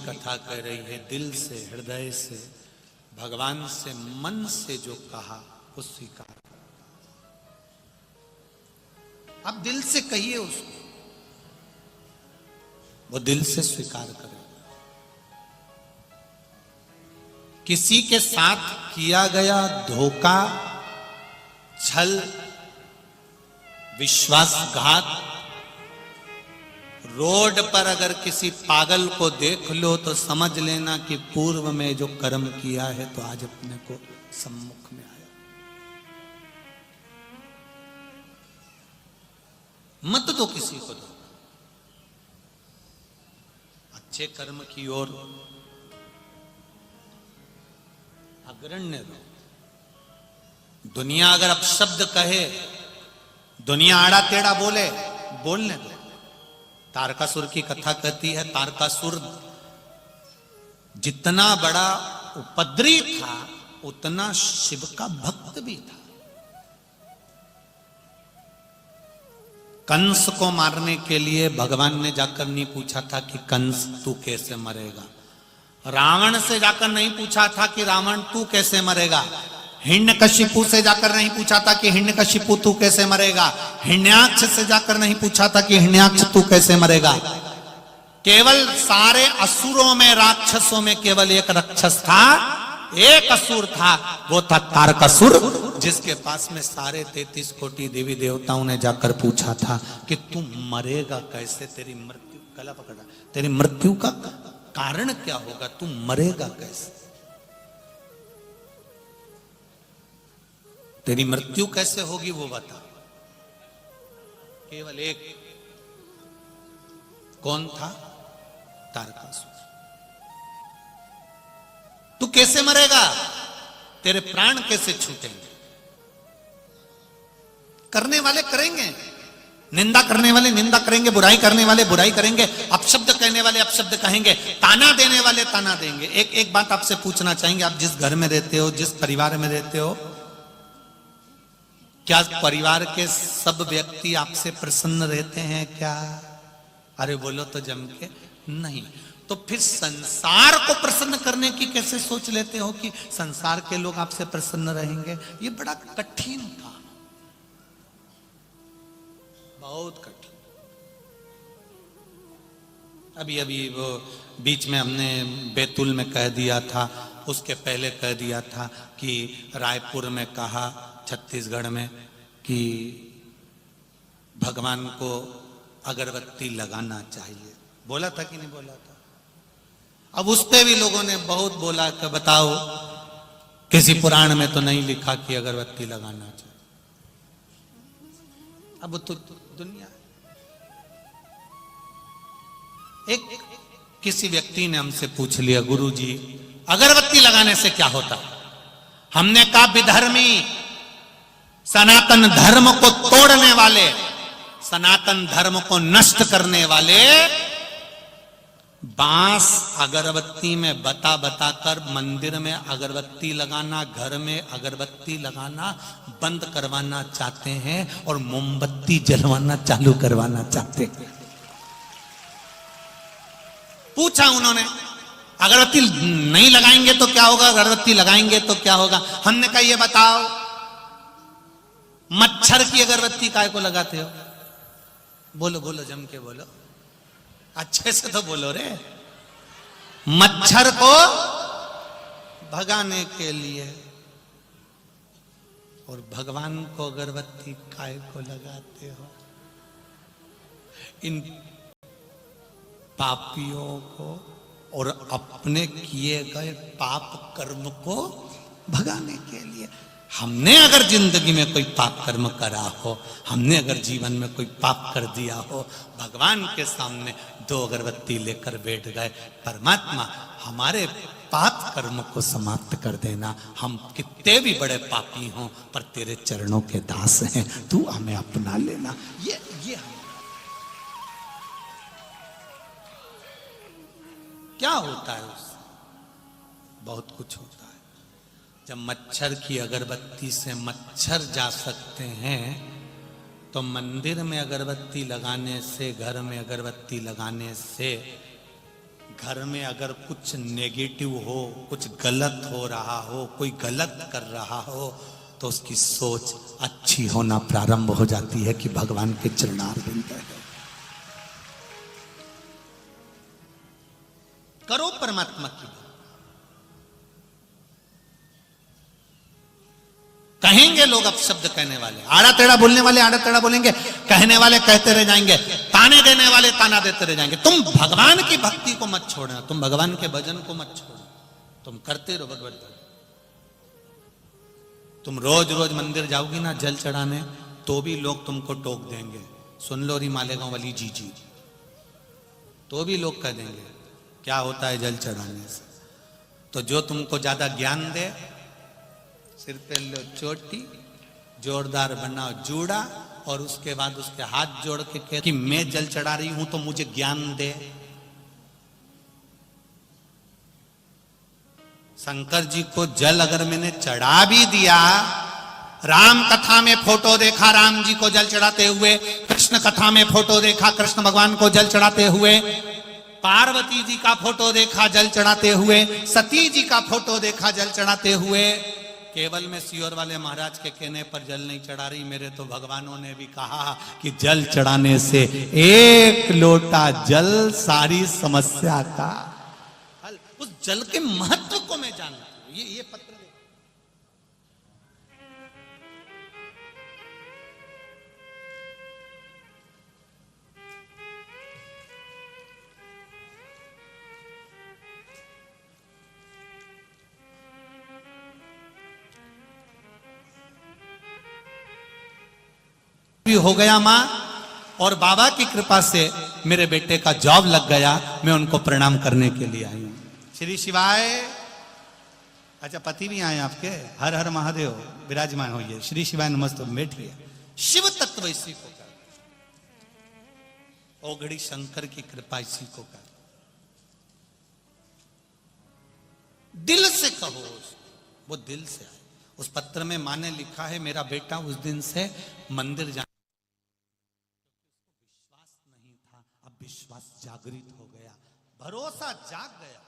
कथा कह रही है, दिल से, हृदय से, भगवान से, मन से जो कहा वो स्वीकार। आप दिल से कहिए उसको, वो दिल से स्वीकार करे। किसी के साथ किया गया धोखा, छल, विश्वासघात, रोड पर अगर किसी पागल को देख लो तो समझ लेना कि पूर्व में जो कर्म किया है तो आज अपने को सम्मुख में आया। मत दो किसी को, दो अच्छे कर्म की ओर अग्रण्य दो। दुनिया अगर अपशब्द कहे, दुनिया आड़ा टेढ़ा बोले, बोलने दो। तारकासुर की कथा कहती है, तारकासुर जितना बड़ा उपद्रवी था उतना शिव का भक्त भी था। कंस को मारने के लिए भगवान ने जाकर नहीं पूछा था कि कंस तू कैसे मरेगा। रावण से जाकर नहीं पूछा था कि रावण तू कैसे मरेगा। हिरण्यकशिपु से जाकर नहीं पूछा था कि हिरण्यकशिपु तू कैसे मरेगा। हिरण्याक्ष से जाकर नहीं पूछा था कि हिरण्याक्ष तू कैसे मरेगा। केवल सारे असुरों में, राक्षसों में केवल एक राक्षस था, एक असुर था, वो था तारकासुर, जिसके पास में सारे 33 कोटि देवी देवताओं ने जाकर पूछा था कि तू मरेगा कैसे, तेरी मृत्यु, गला पकड़ा, तेरी मृत्यु का कारण क्या होगा, तू मरेगा कैसे, तेरी मृत्यु कैसे होगी वो बता। केवल एक, कौन था? तारकासुर। तू कैसे मरेगा, तेरे प्राण कैसे छूटेंगे। करने वाले करेंगे, निंदा करने वाले निंदा करेंगे, बुराई करने वाले बुराई करेंगे, अपशब्द कहने वाले अपशब्द कहेंगे, ताना देने वाले ताना देंगे। एक बात आपसे पूछना चाहेंगे, आप जिस घर में रहते हो, जिस परिवार में रहते हो, क्या परिवार के सब व्यक्ति आपसे प्रसन्न रहते हैं क्या? अरे बोलो तो जम के नहीं। तो फिर संसार को प्रसन्न करने की कैसे सोच लेते हो कि संसार के लोग आपसे प्रसन्न रहेंगे? ये बड़ा कठिन था, बहुत कठिन। अभी अभी वो बीच में हमने बैतूल में कह दिया था, उसके पहले कह दिया था कि रायपुर में कहा, छत्तीसगढ़ में, कि भगवान को अगरबत्ती लगाना चाहिए। बोला था कि नहीं बोला था? अब उस पे भी लोगों ने बहुत बोला कि बताओ, किसी पुराण में तो नहीं लिखा कि अगरबत्ती लगाना चाहिए। अब तो दुनिया, एक किसी व्यक्ति ने हमसे पूछ लिया, गुरुजी अगरबत्ती लगाने से क्या होता? हमने कहा विधर्मी, सनातन धर्म को तोड़ने वाले, सनातन धर्म को नष्ट करने वाले, बांस अगरबत्ती में बता कर मंदिर में अगरबत्ती लगाना, घर में अगरबत्ती लगाना बंद करवाना चाहते हैं और मोमबत्ती जलवाना चालू करवाना चाहते हैं। पूछा उन्होंने, अगरबत्ती नहीं लगाएंगे तो क्या होगा, अगरबत्ती लगाएंगे तो क्या होगा? हमने कहा ये बताओ, मच्छर की अगरबत्ती काय को लगाते हो? बोलो बोलो, जम के बोलो, अच्छे से तो बोलो रे। मच्छर को भगाने के लिए। और भगवान को अगरबत्ती काय को लगाते हो? इन पापियों को और अपने किए गए पाप कर्म को भगाने के लिए। हमने अगर जिंदगी में कोई पाप कर्म करा हो, हमने अगर जीवन में कोई पाप कर दिया हो, भगवान के सामने 2 अगरबत्ती लेकर बैठ गए, परमात्मा हमारे पाप कर्म को समाप्त कर देना। हम कितने भी बड़े पापी हों पर तेरे चरणों के दास हैं, तू हमें अपना लेना। ये क्या होता है उससे? बहुत कुछ होता है। जब मच्छर की अगरबत्ती से मच्छर जा सकते हैं, तो मंदिर में अगरबत्ती लगाने से, घर में अगरबत्ती लगाने से घर में अगर कुछ नेगेटिव हो, कुछ गलत हो रहा हो, कोई गलत कर रहा हो, तो उसकी सोच अच्छी होना प्रारंभ हो जाती है कि भगवान के चरणारविंद है। करो परमात्मा की बात। कहेंगे लोग अपशब्द कहने वाले, आड़ा टेढ़ा बोलने वाले आड़ा टेढ़ा बोलेंगे, कहने वाले कहते रह जाएंगे, ताने देने वाले ताना देते रह जाएंगे। तुम भगवान की भक्ति को मत छोड़ना, तुम भगवान के भजन को मत छोड़ना, तुम करते रहो भगवत भजन। तुम रोज रोज मंदिर जाओगी ना जल चढ़ाने, तो भी लोग तुमको टोक देंगे, सुन लो री मालेगांव वाली जी, तो भी लोग कह देंगे क्या होता है जल चढ़ाने से। तो जो तुमको ज्यादा ज्ञान दे, सिर पे लो चोटी, जोरदार बनाओ जूड़ा, और उसके बाद उसके हाथ जोड़ के कह कि मैं जल चढ़ा रही हूं तो मुझे ज्ञान दे। शंकर जी को जल अगर मैंने चढ़ा भी दिया, राम कथा में फोटो देखा राम जी को जल चढ़ाते हुए, कृष्ण कथा में फोटो देखा कृष्ण भगवान को जल चढ़ाते हुए, पार्वती जी का फोटो देखा जल चढ़ाते हुए, सती जी का फोटो देखा जल चढ़ाते हुए, केवल मैं सियोर वाले महाराज के कहने पर जल नहीं चढ़ा रही, मेरे तो भगवानों ने भी कहा कि जल चढ़ाने से एक लोटा जल सारी समस्या का हल। उस जल के महत्व को मैं जानता हूं। ये पत्र भी हो गया मां, और बाबा की कृपा से मेरे बेटे का जॉब लग गया। मैं उनको प्रणाम करने के लिए आई हूं। श्री शिवाय। अच्छा, पति भी आए आपके? हर हर महादेव, विराजमान होइए। श्री शिवाय नमस्ते, बैठिए। शिव तत्व इसी को कर, ओघड़ी शंकर की कृपा इसी को कर। दिल से कहो, वो दिल से आए। उस पत्र में मां ने लिखा है, मेरा बेटा उस दिन से मंदिर जाने विश्वास जागृत हो गया, भरोसा जाग गया।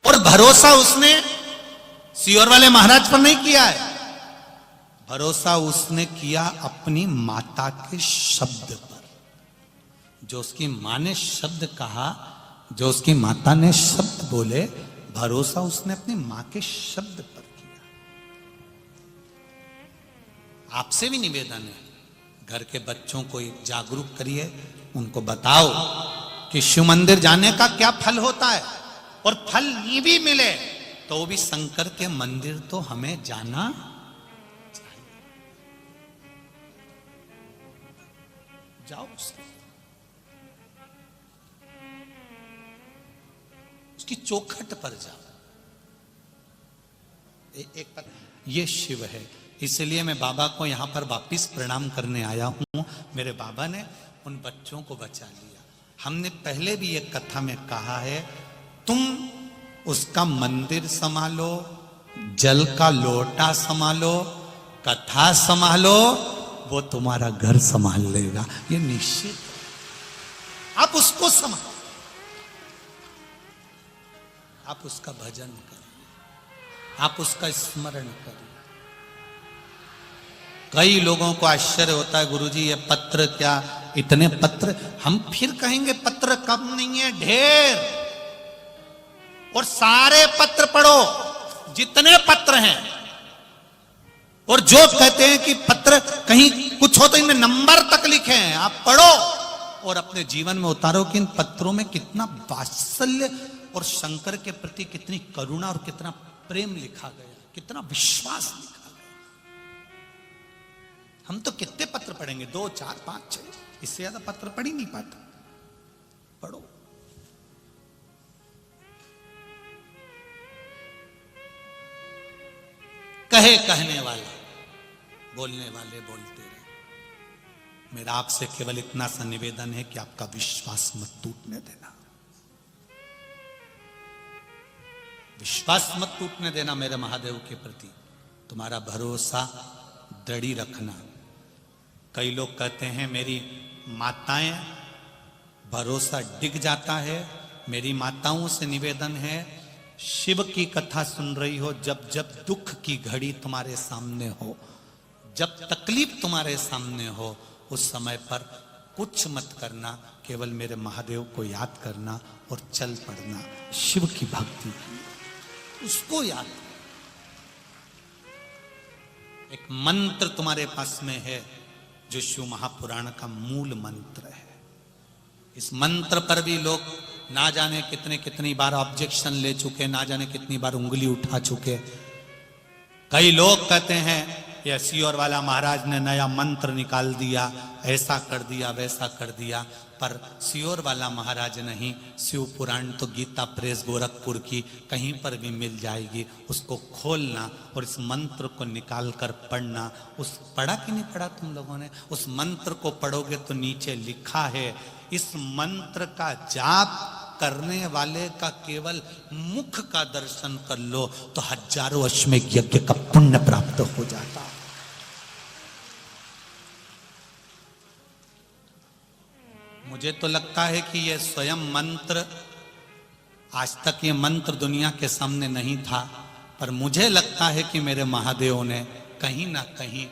और भरोसा उसने सियोर वाले महाराज पर नहीं किया है, भरोसा उसने किया अपनी माता के शब्द पर। जो उसकी मां ने शब्द कहा, जो उसकी माता ने शब्द बोले, भरोसा उसने अपनी मां के शब्द पर किया। आपसे भी निवेदन है, घर के बच्चों को जागरूक करिए, उनको बताओ कि शिव मंदिर जाने का क्या फल होता है, और फल नहीं भी मिले तो भी शंकर के मंदिर तो हमें जाना चाहिए। जाओ उसकी चौखट पर जाओ। एक पर ये शिव है, इसलिए मैं बाबा को यहां पर वापिस प्रणाम करने आया हूं। मेरे बाबा ने उन बच्चों को बचा लिया। हमने पहले भी एक कथा में कहा है, तुम उसका मंदिर संभालो, जल का लोटा संभालो, कथा संभालो, वो तुम्हारा घर संभाल लेगा, ये निश्चित। आप उसको संभालो, आप उसका भजन करिए, आप उसका स्मरण करिए। कई लोगों को आश्चर्य होता है, गुरुजी ये पत्र क्या, इतने पत्र। हम फिर कहेंगे पत्र कम नहीं है, ढेर। और सारे पत्र पढ़ो, जितने पत्र हैं। और जो कहते हैं कि पत्र कहीं कुछ हो तो इनमें नंबर तक लिखे हैं, आप पढ़ो और अपने जीवन में उतारो कि इन पत्रों में कितना वात्सल्य और शंकर के प्रति कितनी करुणा और कितना प्रेम लिखा गया, कितना विश्वास लिखा। हम तो कितने पत्र पढ़ेंगे, 2, 4, 5, 6, इससे ज्यादा पत्र पढ़ ही नहीं पाते। पढ़ो। कहे कहने वाले, बोलने वाले बोलते रहे। मेरा आपसे केवल इतना सा निवेदन है कि आपका विश्वास मत टूटने देना, विश्वास मत टूटने देना मेरे महादेव के प्रति। तुम्हारा भरोसा दृढ़ रखना। कई लोग कहते हैं मेरी माताएं, भरोसा डिग जाता है मेरी माताओं से निवेदन है, शिव की कथा सुन रही हो, जब जब दुख की घड़ी तुम्हारे सामने हो, जब तकलीफ तुम्हारे सामने हो, उस समय पर कुछ मत करना, केवल मेरे महादेव को याद करना और चल पड़ना। शिव की भक्ति की, उसको याद। एक मंत्र तुम्हारे पास में है जो शिव महापुराण का मूल मंत्र है। इस मंत्र पर भी लोग ना जाने कितनी बार ऑब्जेक्शन ले चुके, ना जाने कितनी बार उंगली उठा चुके। कई लोग कहते हैं ये सियोर वाला महाराज ने नया मंत्र निकाल दिया, ऐसा कर दिया, वैसा कर दिया। पर सियोर वाला महाराज नहीं, शिव पुराण तो गीता प्रेस गोरखपुर की कहीं पर भी मिल जाएगी। उसको खोलना और इस मंत्र को निकाल कर पढ़ना। उस पढ़ा कि नहीं पढ़ा तुम लोगों ने? उस मंत्र को पढ़ोगे तो नीचे लिखा है, इस मंत्र का जाप करने वाले का केवल मुख का दर्शन कर लो तो हजारों अश्वमेध यज्ञ का पुण्य प्राप्त हो जाता। मुझे तो लगता है कि यह स्वयं मंत्र, आज तक ये मंत्र दुनिया के सामने नहीं था, पर मुझे लगता है कि मेरे महादेव ने कहीं ना कहीं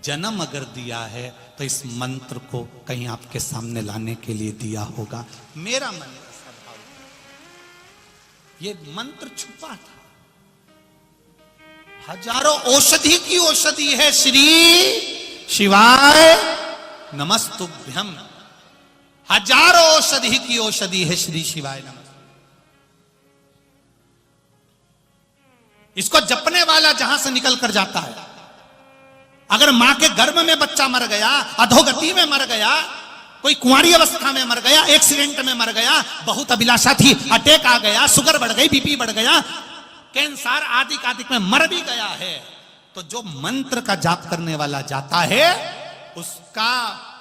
जन्म अगर दिया है तो इस मंत्र को कहीं आपके सामने लाने के लिए दिया होगा। मेरा मन ऐसा भाव है। ये मंत्र छुपा था, हजारों औषधि की औषधि है। श्री शिवाय नमस्तुभ्यम, हजारों औषधि की औषधि है श्री शिवाय नमः। इसको जपने वाला जहां से निकल कर जाता है, अगर मां के गर्भ में बच्चा मर गया, अधोगति में मर गया, कोई कुंवारी अवस्था में मर गया, एक्सीडेंट में मर गया, बहुत अभिलाषा थी, अटैक आ गया, शुगर बढ़ गई, बीपी बढ़ गया, कैंसर आदि आदि में मर भी गया है, तो जो मंत्र का जाप करने वाला जाता है, उसका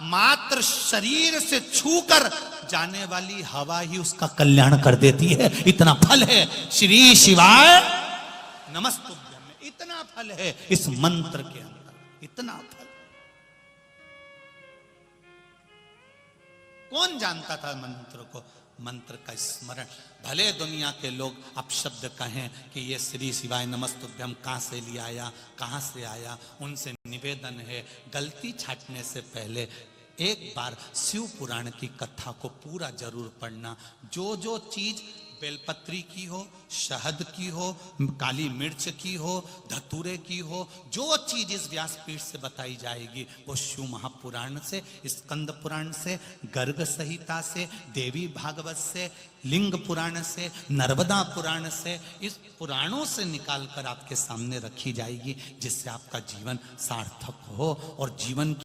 मात्र शरीर से छूकर जाने वाली हवा ही उसका कल्याण कर देती है। इतना फल है श्री शिवाय नमस्तुभ्यम में, इतना फल है इस मंत्र के अंदर, इतना फल। कौन जानता था मंत्र को? मंत्र का स्मरण। भले दुनिया के लोग अपशब्द कहें कि ये श्री शिवाय नमस्तुभ्यम कहां से लिया आया, कहां से आया, उनसे निवेदन है, गलती छाटने से पहले एक बार शिव पुराण की कथा को पूरा जरूर पढ़ना। जो जो चीज बेलपत्री की हो, शहद की हो, काली मिर्च की हो, धतूरे की हो, जो चीज इस व्यासपीठ से बताई जाएगी वो शिव महापुराण से, स्कंद पुराण से, गर्ग संहिता से, देवी भागवत से, लिंग पुराण से, नर्मदा पुराण से, इस पुराणों से निकाल कर आपके सामने रखी जाएगी, जिससे आपका जीवन सार्थक हो और जीवन